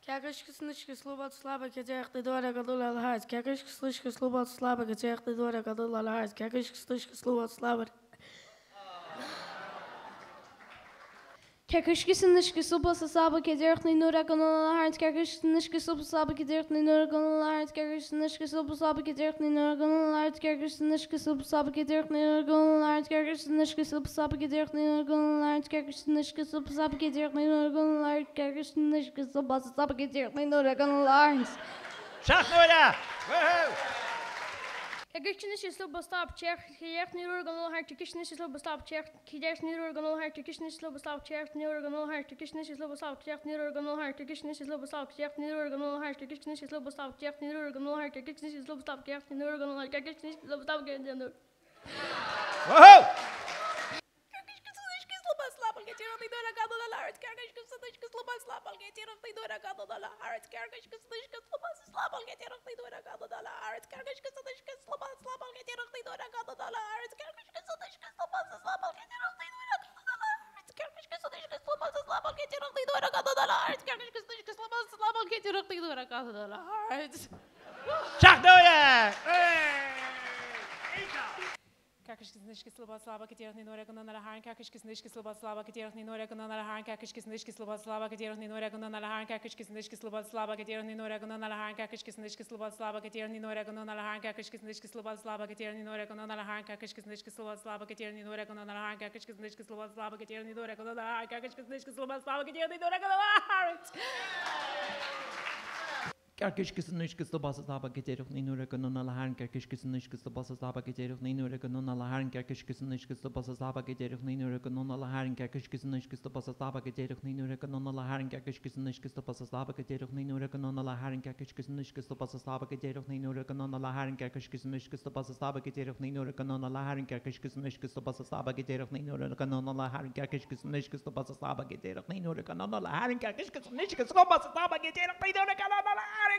Кякашки снышки слова слабо кетях ты дора гадула лахать. Кякашки слышки слова слабо кетях ты дора гадула лахать. Кякашки слышки слова слабо. Kerkushkisin nishki suba sasaba kedirch ni nura ganula hart kerkushkisin nishki suba saba kedirch ni nura ganula hart kerkushkisin nishki suba saba kedirch ni nura ganula hart kerkushkisin nishki suba saba kedirch ni nura ganula hart kerkushkisin nishki suba saba kedirch ni nura ganula hart kerkushkisin nishki suba saba kedirch ni nura ganula hart kerkushkisin nishki suba saba kedirch ni nura ganula hart. Shach Nora! Woohoo! Kerkushkisin nishki suba saba kedirch ni nura ganula hart kerkushkisin nishki suba saba kedirch ni nura ganula hart kerkushkisin nishki suba saba kedirch ni nura ganula hart kerkushkisin nishki suba saba kedirch ni nura ganula hart kerkushkisin nishki suba saba kedirch ni nura ganula hart kerkushkisin nishki suba saba kedirch ni nura ganula hart kerkushkisin nishki suba saba kedirch ni nura ganula hart kerkushkisin nishki suba saba kedirch ni nura. Woohoo! Shach Nora! Kakishkisnishki Slava Katirach Ninora Gunana Haran Kakishkisnishki Slava Katirach Ninora Gunana Haran Kakishkisnishki Slava Katirach Ninora Gunana Haran Kakishkisnishki Slava Katirach Ninora Gunana Haran Kakishkisnishki Slava Katirach Ninora Gunana Haran Kakishkisnishki Slava Katirach Ninora Gunana Haran Kakishkisnishki Slava Katirach Ninora Gunana Haran Kakishkisnishki Slava Katirach Ninora Gunana Haran Kakishkisnishki Slava Katirach Ninora Gunana Haran. Kerkishkisnishki Slava Katirach Ninora Gunana Haran Kakishkisnishki Slava Katirach Ninora Gunana Haran Kakishkisnishki Slava Katirach Ninora Gunana Haran Kakishkisnishki Slava Katirach Ninora Gunana Haran Kakishkisnishki Slava Katirach Ninora Gunana Haran Kakishkisnishki Slava Katirach Ninora Gunana Haran Kakishkisnishki Slava Katirach Ninora Gunana Haran Kakishkisnishki Slava Katirach Ninora Gunana Haran Kakishkisnishki Slava Katirach Ninora Gunana Haran Kakishkisnishki Slava Katirach Ninora Gunana Haran